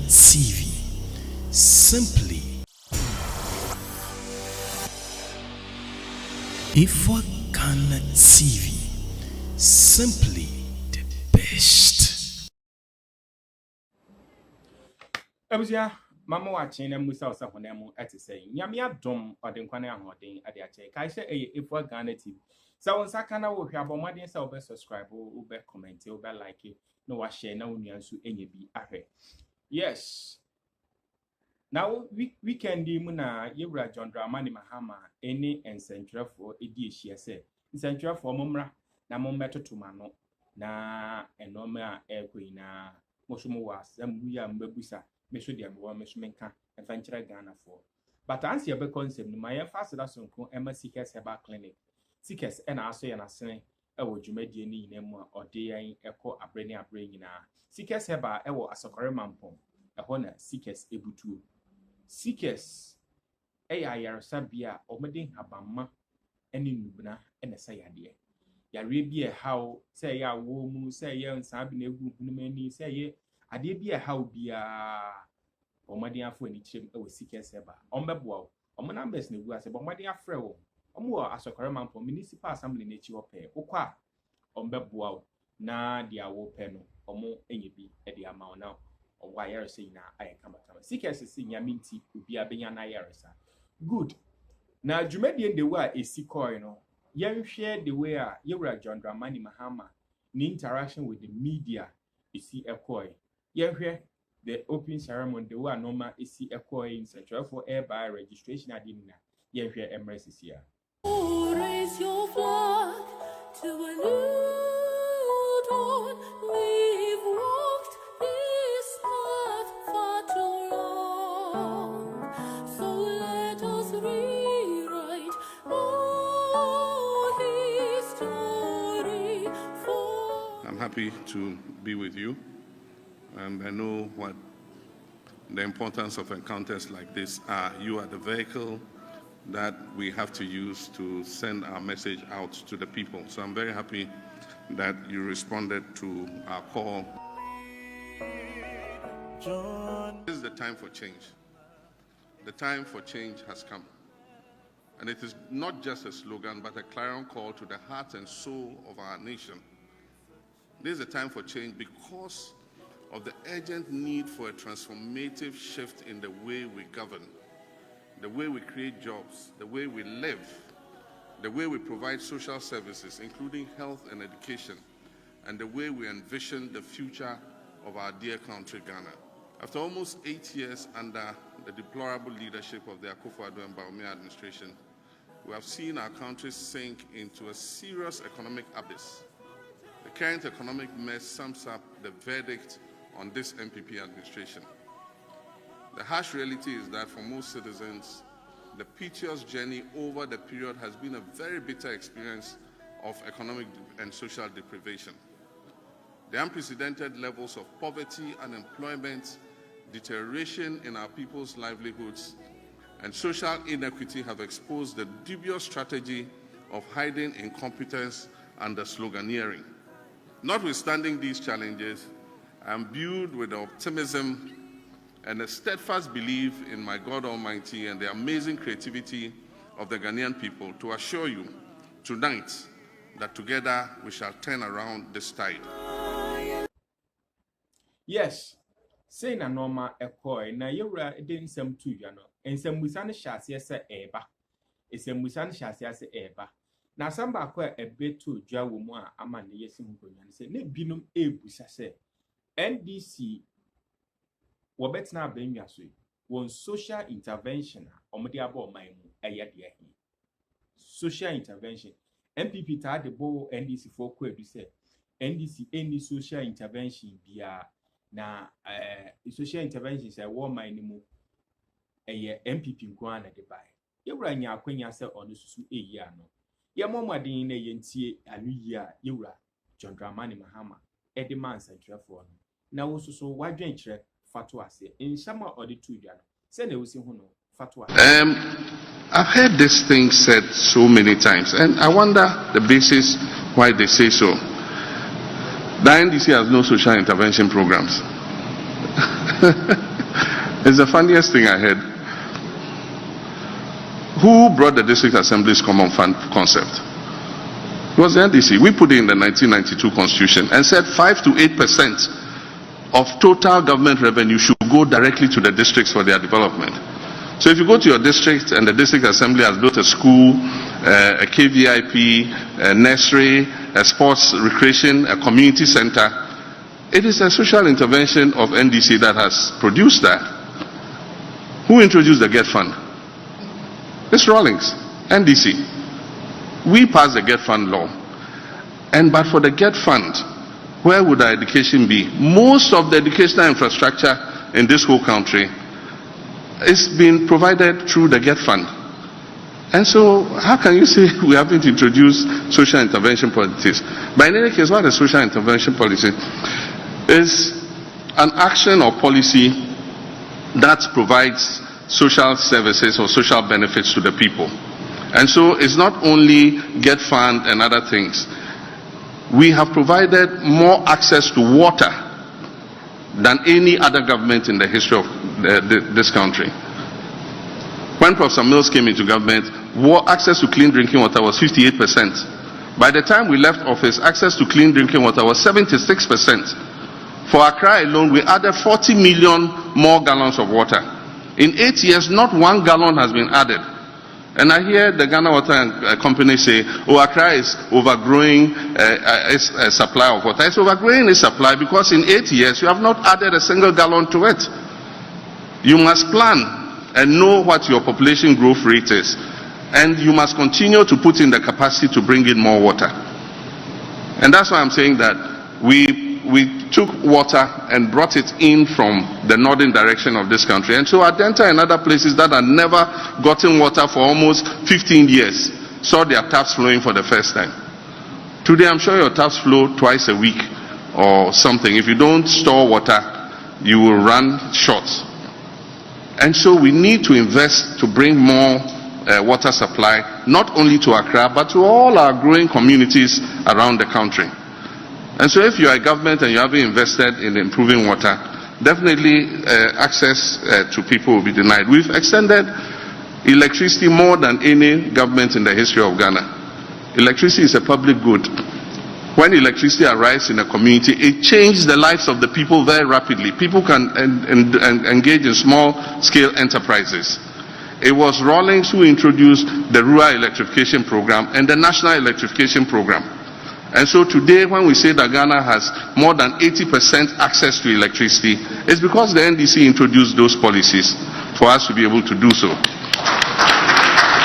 TV. Simply Ifwa Ghana TV. Simply the best. Abuja mama watching na musa osafo mu ate say nyame adom odenkwane ahoden ade ache kai se Ifwa Ghana TV. So won saka na wo hwa abomaden se obe subscribe obe comment obe like no wa share na wonua nso enye bi ahwe. Yes. Now weekend mu na yewura John Dramani Mahama eni ensentwerefo edi ehia se ensentwerefo momra na mommetoto no na enome a ekoina mosomo wa asem ya mbabusa meso dia mwo meso menka efa nkyere Ghana for but ansi ebe concept ni my fast that sonko ema Civic Herbal Clinic Civic na aso ya na sene ewo dwumadie ni nyina mu a ode yan ekọ abrene nyina Civic Herbal ewo asokore mampom eho na Civic ebutuo Civic eya yaresa bia omeden habamma ene nubna ene sayade yare bi e haw say ya wo mu say ye nsa bi na egu hunumani say ye ade bi e haw bia omeden afo ani kyerem ewo Civic Herbal ombeboa omo numbers na egu ase omeden afre wo omo asokore mampom municipal assembly na echi ope okwa ombeboa na dia wo pe no omo enye bi e dia ma ona owa yaresa ina ayekama Civic si nyaminti obi abenya na yaresa good na dwumadie ndewo a esikoi no share the way yewura John Dramani Mahama ni interaction with the media isi ekoi yehwe the opening ceremony the way normal isi ekoi in central for airby registration adina yehwe embrace here. Raise your flag to a new dawn. We've walked this path far too long, so let us rewrite our history. I'm happy to be with you, and I know what the importance of encounters like this are. You are the vehicle that we have to use to send our message out to the people. So I'm very happy that you responded to our call. This is the time for change. The time for change has come. And it is not just a slogan, but a clarion call to the heart and soul of our nation. This is a time for change because of the urgent need for a transformative shift in the way we govern, the way we create jobs, the way we live, the way we provide social services, including health and education, and the way we envision the future of our dear country, Ghana. After almost 8 years under the deplorable leadership of the Akufo-Addo and Bawumia administration, we have seen our country sink into a serious economic abyss. The current economic mess sums up the verdict on this MPP administration. The harsh reality is that for most citizens, the piteous journey over the period has been a very bitter experience of economic and social deprivation. The unprecedented levels of poverty, unemployment, deterioration in our people's livelihoods, and social inequity have exposed the dubious strategy of hiding incompetence under sloganeering. Notwithstanding these challenges, I am imbued with optimism and a steadfast belief in my God Almighty and the amazing creativity of the Ghanaian people to assure you tonight that together we shall turn around this tide. Yes, say na normal ekoi na yewura de nsem tu ya no nsem busa ne hyase se eba nsem busa ne hyase se eba na samba akwa ebetu dwa wo mu a ama ne yesi mponya ne se ne binom ebusa se NDC wobetna abenwa so won social intervention omode aba oman mu eye de ahi social intervention MPP ta de bo NDC for ko edu se NDC any social intervention bia na social intervention say wo man ni mu eye MPP nko ana de bai yewura nya akwanya se ono susu eyi ano ye momadin na ye ntie anu yi a yewura John Dramani Mahama edi man santrefo no na wo susu wadwen kire fato ase inshama odi tudwa no se na wosi hu no fato ase I've heard this thing said so many times, and I wonder the basis why they say so. The NDC has no social intervention programs. It's the funniest thing I heard. Who brought the District Assembly's Common Fund concept? It was the NDC. We put it in the 1992 Constitution and said 5 to 8% of total government revenue should go directly to the districts for their development. So if you go to your district and the District Assembly has built a school, a KVIP, a nursery, a sports recreation, a community center, it is a social intervention of NDC that has produced that. Who introduced the GET Fund? Mr. Rawlings, NDC. We passed the GET Fund law. But for the GET Fund, where would our education be? Most of the educational infrastructure in this whole country is being provided through the GET Fund. And so, how can you say we haven't introduced social intervention policies? But in any case, what is social intervention policy? Is an action or policy that provides social services or social benefits to the people. And so, it's not only GET Fund and other things. We have provided more access to water than any other government in the history of this country. When Professor Mills came into government, access to clean drinking water was 58%. By the time we left office, access to clean drinking water was 76%. For Accra alone, we added 40 million more gallons of water. In 8 years, not 1 gallon has been added. And I hear the Ghana Water Company say, oh, Accra is overgrowing its supply of water. It's overgrowing its supply because in 8 years, you have not added a single gallon to it. You must plan and know what your population growth rate is. And you must continue to put in the capacity to bring in more water. And that's why I'm saying that we took water and brought it in from the northern direction of this country. And so Adenta and other places that had never gotten water for almost 15 years saw their taps flowing for the first time. Today, I'm sure your taps flow twice a week or something. If you don't store water, you will run short. And so we need to invest to bring more water supply, not only to Accra, but to all our growing communities around the country. And so if you are a government and you haven't invested in improving water, definitely access to people will be denied. We've extended electricity more than any government in the history of Ghana. Electricity is a public good. When electricity arrives in a community, it changes the lives of the people very rapidly. People can engage in small-scale enterprises. It was Rawlings who introduced the Rural Electrification Program and the National Electrification Program. And so today, when we say that Ghana has more than 80% access to electricity, it's because the NDC introduced those policies for us to be able to do so.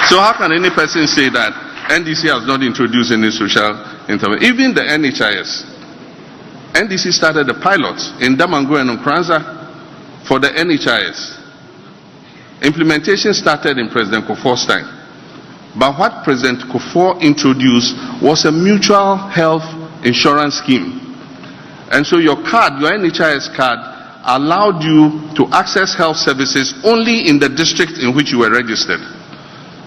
So how can any person say that NDC has not introduced any social intervention? Even the NHIS. NDC started a pilot in Damango and Nkranza for the NHIS. Implementation started in President Kufuor's time. But what President Kufuor introduced was a mutual health insurance scheme. And so your card, your NHIS card, allowed you to access health services only in the district in which you were registered.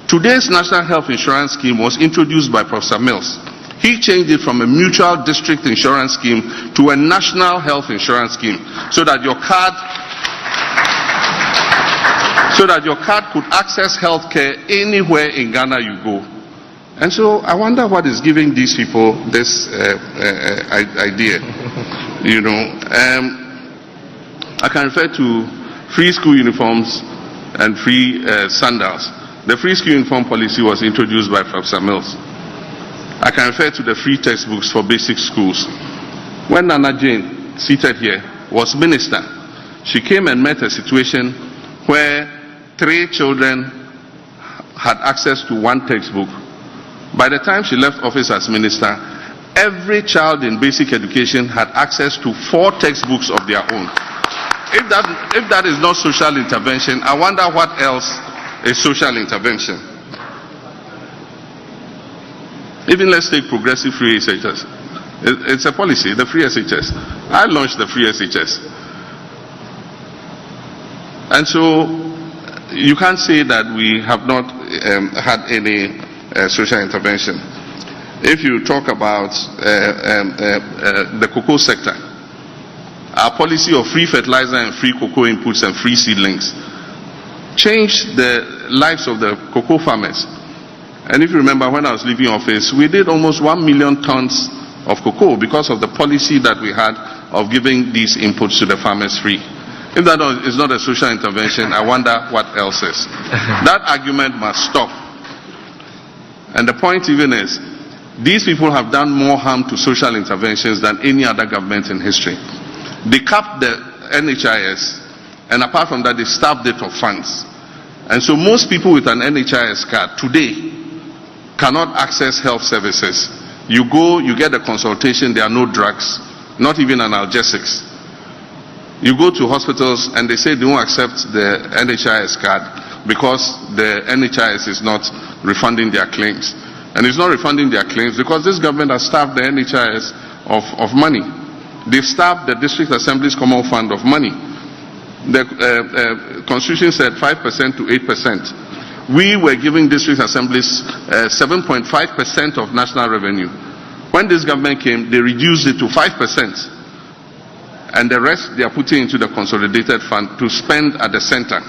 Today's National Health Insurance Scheme was introduced by Professor Mills. He changed it from a mutual district insurance scheme to a national health insurance scheme so that your card could access health care anywhere in Ghana you go. And so I wonder what is giving these people this idea. You know, I can refer to free school uniforms and free sandals. The free school uniform policy was introduced by Professor Mills. I can refer to the free textbooks for basic schools. When Nana Jane, seated here, was minister, she came and met a situation where 3 children had access to 1 textbook. By the time she left office as minister, every child in basic education had access to 4 textbooks of their own. If that is not social intervention, I wonder what else is social intervention. Even let's take progressive free SHS. It's a policy, the free SHS. I launched the free SHS. And so you can't say that we have not had any social intervention. If you talk about the cocoa sector, our policy of free fertilizer and free cocoa inputs and free seedlings changed the lives of the cocoa farmers. And if you remember, when I was leaving office, we did almost 1 million tons of cocoa because of the policy that we had of giving these inputs to the farmers free. If that is not a social intervention, I wonder what else is. That argument must stop. And the point even is, these people have done more harm to social interventions than any other government in history. They capped the NHIS, and apart from that, they starved it of funds. And so most people with an NHIS card today cannot access health services. You go, you get a consultation, there are no drugs, not even analgesics. You go to hospitals and they say they won't accept the NHIS card because the NHIS is not refunding their claims. And it's not refunding their claims because this government has starved the NHIS of money. They've starved the District Assembly's Common Fund of money. The Constitution said 5% to 8%. We were giving District Assemblies 7.5% of national revenue. When this government came, they reduced it to 5%. And the rest they are putting into the consolidated fund to spend at the center.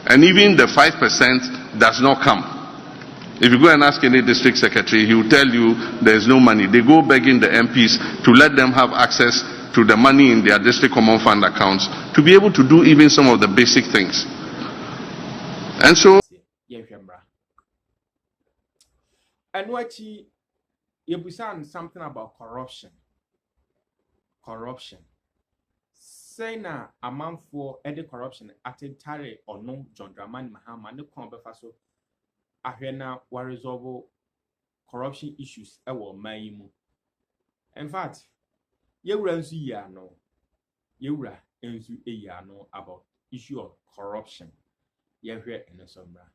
And even the 5% does not come. If you go and ask any district secretary, he will tell you there is no money. They go begging the MPs to let them have access to the money in their district common fund accounts to be able to do even some of the basic things. And so and what you saying something about corruption. Say na a man for any corruption at entire or no John Dramani Mahama no conversaso. Ahwena wa resolve corruption issues ewo mayimu. In fact, yewura nsu ya no. Yewura nsu ya no about issue of corruption. Yehwe enesomra.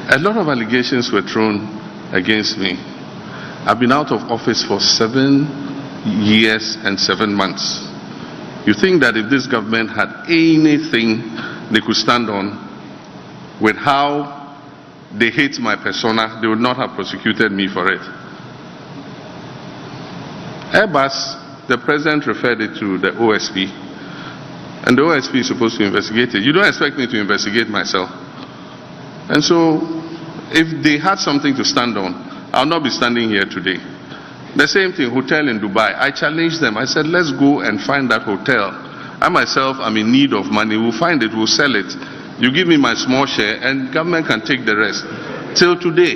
A lot of allegations were thrown against me. I've been out of office for 7 years and 7 months. You think that if this government had anything they could stand on with how they hate my persona, they would not have prosecuted me for it. Airbus, the president referred it to the OSP, and the OSP is supposed to investigate it. You don't expect me to investigate myself. And so, if they had something to stand on, I'll not be standing here today. The same thing, hotel in Dubai. I challenged them. I said, let's go and find that hotel. I myself am in need of money. We'll find it, we'll sell it. You give me my small share and government can take the rest. Till today,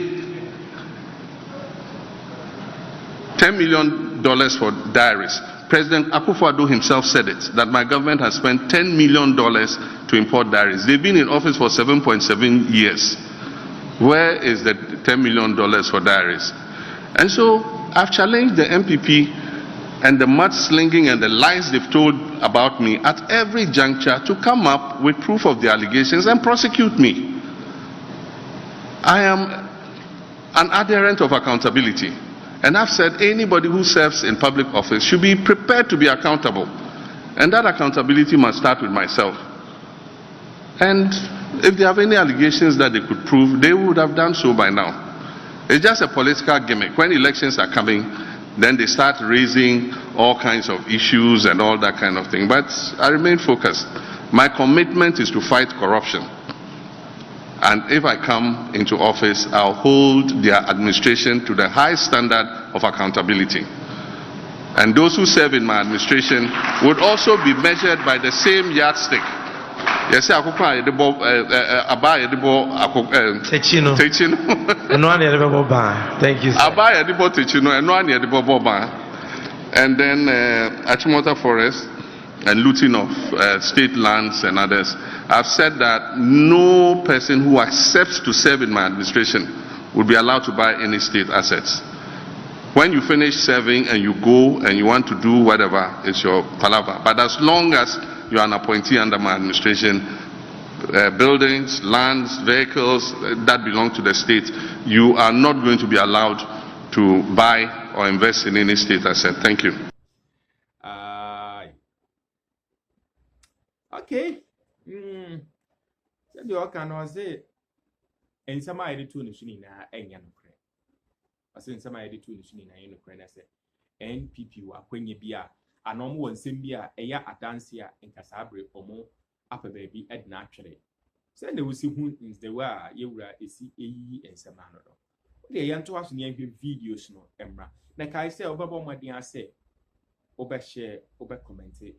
$10 million for diaries. President Akufo-Addo himself said it, that my government has spent $10 million to import diaries. They've been in office for 7.7 years. Where is the $10 million for diaries? And so I've challenged the MPP and the mudslinging and the lies they've told about me at every juncture to come up with proof of the allegations and prosecute me. I am an adherent of accountability. And I've said anybody who serves in public office should be prepared to be accountable. And that accountability must start with myself. And if they have any allegations that they could prove, they would have done so by now. It's just a political gimmick. When elections are coming, then they start raising all kinds of issues and all that kind of thing. But I remain focused. My commitment is to fight corruption. And if I come into office, I'll hold their administration to the high standard of accountability. And those who serve in my administration would also be measured by the same yardstick. Yes, I could cry the ball, buy the ball, Techino. And one near the ball bar. Thank you. I buy the ball, Techino, and one near the ball bar. And then Achimota Forest and looting of state lands and others. I've said that no person who accepts to serve in my administration would be allowed to buy any state assets. When you finish serving and you go and you want to do whatever, it's your palaver. But as long as you are an appointee under my administration, buildings, lands, vehicles that belong to the state, you are not going to be allowed to buy or invest in any state asset. Thank you. Okay. Said you can say, and some I did two Nishina and Yanukre. I said some I did two Nishina and Yanukre. I said, NPP wa kwenye bia anom won sembia eya adanse a nkasabre omo apa baabi edna atwere say na wosi hu the way yewura esi eyi ensema no do de yanto aso ne ahwe videos no emra na kai say obabo modin ase obe share obe comment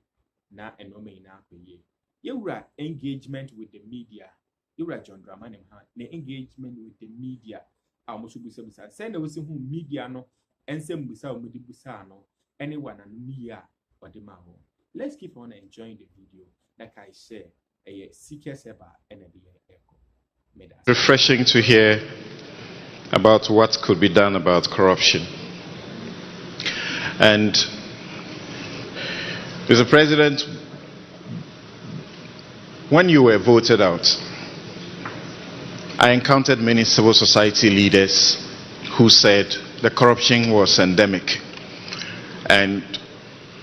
na enome ina akoye yewura engagement with the media yewura John Dramani ha na engagement with the media almost busa say na wosi hu media no ensem busa omudi busa no anyone and or the maho. Let's keep on enjoying the video. Like I said, a seeker seba and a echo. Refreshing to hear about what could be done about corruption. And Mr. President, when you were voted out, I encountered many civil society leaders who said the corruption was endemic, and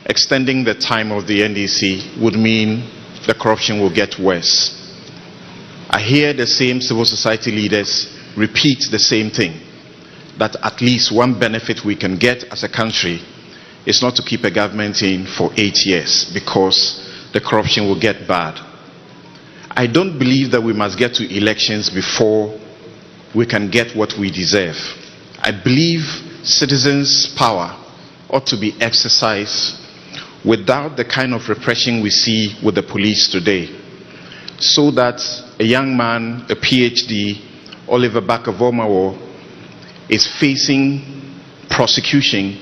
extending the time of the NDC would mean the corruption will get worse. I hear the same civil society leaders repeat the same thing, that at least one benefit we can get as a country is not to keep a government in for 8 years, because the corruption will get bad. I don't believe that we must get to elections before we can get what we deserve. I believe citizens' power ought to be exercised without the kind of repression we see with the police today, so that a young man, a PhD, Oliver Barker-Vormawor, is facing prosecution,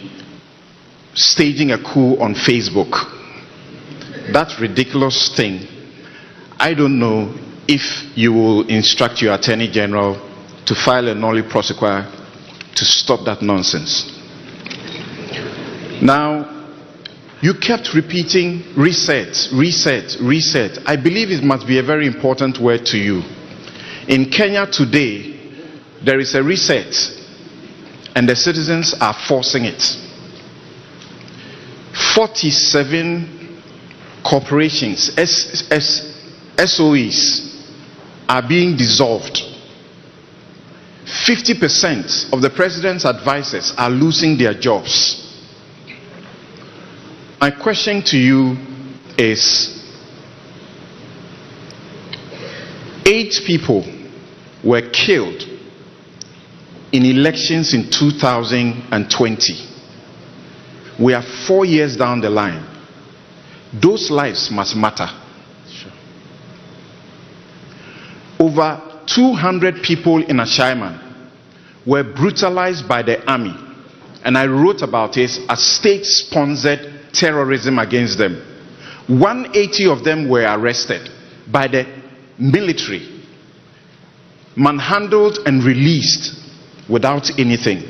staging a coup on Facebook. That ridiculous thing, I don't know if you will instruct your Attorney General to file a nolle prosequi to stop that nonsense. Now, you kept repeating reset, reset, reset. I believe it must be a very important word to you. In Kenya today, there is a reset, and the citizens are forcing it. 47 corporations, SOEs, are being dissolved. 50% of the president's advisors are losing their jobs. My question to you is, 8 people were killed in elections in 2020. We are 4 years down the line. Those lives must matter. Sure. Over 200 people in Ashaiman were brutalized by the army, and I wrote about it as state-sponsored terrorism against them. 180 of them were arrested by the military, manhandled and released without anything.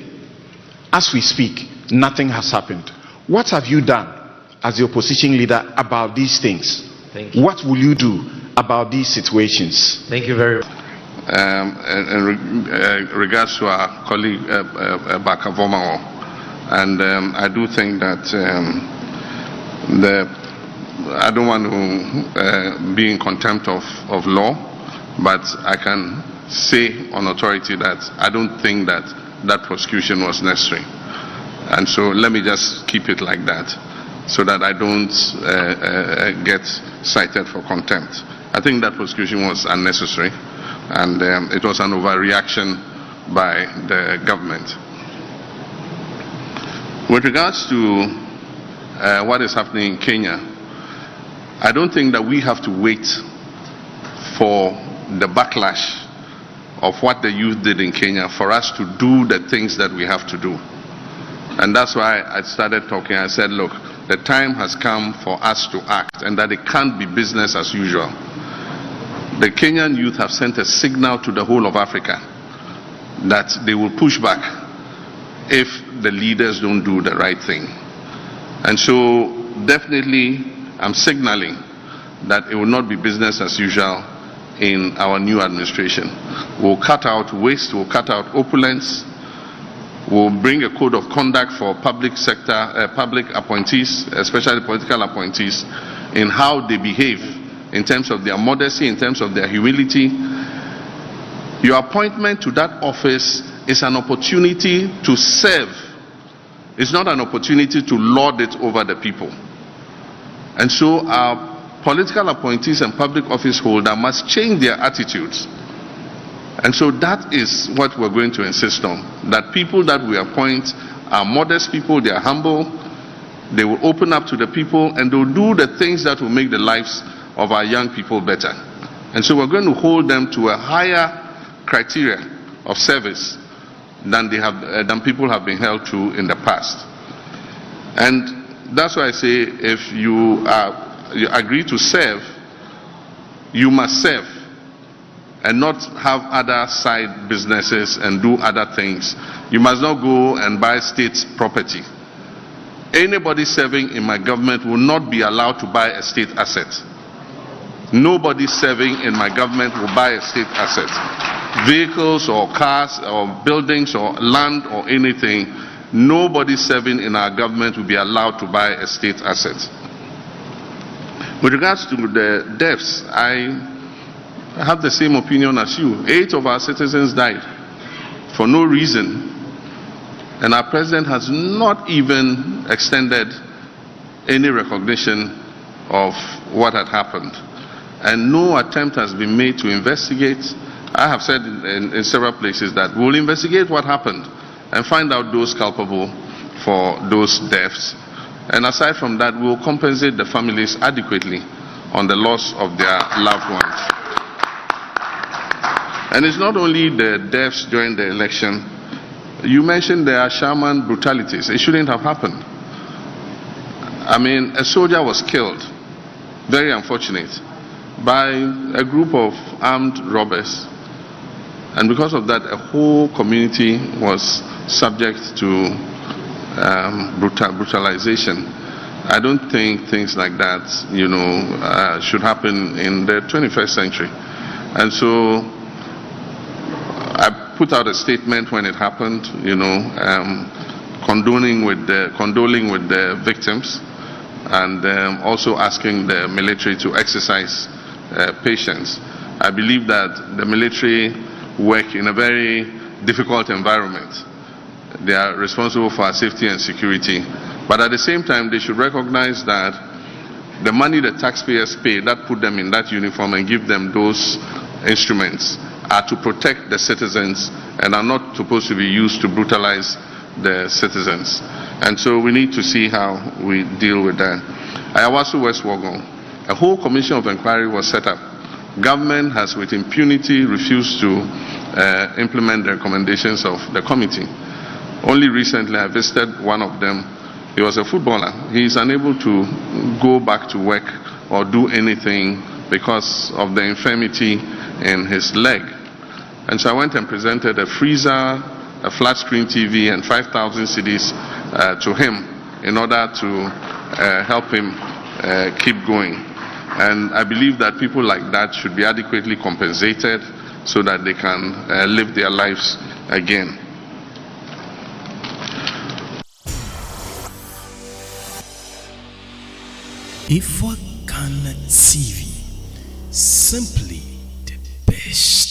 As we speak, nothing has happened. What have you done as the opposition leader about these things? Thank you. What will you do about these situations? Thank you very much. In regards to our colleague Barker-Vormawor, and I do think that I don't want to be in contempt of law, but I can say on authority that I don't think that that prosecution was necessary. And so let me just keep it like that, so that I don't get cited for contempt. I think that prosecution was unnecessary, and it was an overreaction by the government. With regards to what is happening in Kenya, I don't think that we have to wait for the backlash of what the youth did in Kenya for us to do the things that we have to do. And that's why I started talking. I said, look, the time has come for us to act, and that it can't be business as usual. The Kenyan youth have sent a signal to the whole of Africa that they will push back if the leaders don't do the right thing. And so definitely I'm signaling that it will not be business as usual in our new administration. We'll cut out waste, we'll cut out opulence, we'll bring a code of conduct for public sector, public appointees, especially political appointees, in how they behave, in terms of their modesty, in terms of their humility. Your appointment to that office is an opportunity to serve It's not an opportunity to lord it over the people. And so our political appointees and public office holders must change their attitudes. And so that is what we're going to insist on, that people that we appoint are modest people, they are humble, they will open up to the people, and they'll do the things that will make the lives of our young people better. And so we're going to hold them to a higher criteria of service than people have been held to in the past. And that's why I say, if you agree to serve, you must serve and not have other side businesses and do other things. You must not go and buy state property. Anybody serving in my government will not be allowed to buy a state asset. Nobody serving in my government will buy a state asset. Vehicles or cars or buildings or land or anything, nobody serving in our government will be allowed to buy a state asset. With regards to the deaths, I have the same opinion as you. 8 of our citizens died for no reason, and our president has not even extended any recognition of what had happened. And no attempt has been made to investigate. I have said in several places that we'll investigate what happened and find out those culpable for those deaths. And aside from that, we'll compensate the families adequately on the loss of their loved ones. And it's not only the deaths during the election. You mentioned there are shaman brutalities. It shouldn't have happened. I mean, a soldier was killed, very unfortunate, by a group of armed robbers. And because of that, a whole community was subject to brutalization. I don't think things like that, should happen in the 21st century. And so I put out a statement when it happened, condoling with the victims, and also asking the military to exercise patience. I believe that the military work in a very difficult environment. They are responsible for our safety and security. But at the same time, they should recognize that the money the taxpayers pay that put them in that uniform and give them those instruments are to protect the citizens and are not supposed to be used to brutalize the citizens. And so we need to see how we deal with that. Ayawaso West Wuogon, a whole commission of inquiry was set up. Government has with impunity refused to implement the recommendations of the committee. Only recently I visited one of them. He was a footballer. He is unable to go back to work or do anything because of the infirmity in his leg. And so I went and presented a freezer, a flat screen TV, and 5,000 cedis to him in order to help him keep going. And I believe that people like that should be adequately compensated so that they can live their lives again. Ghana TV, simply the best.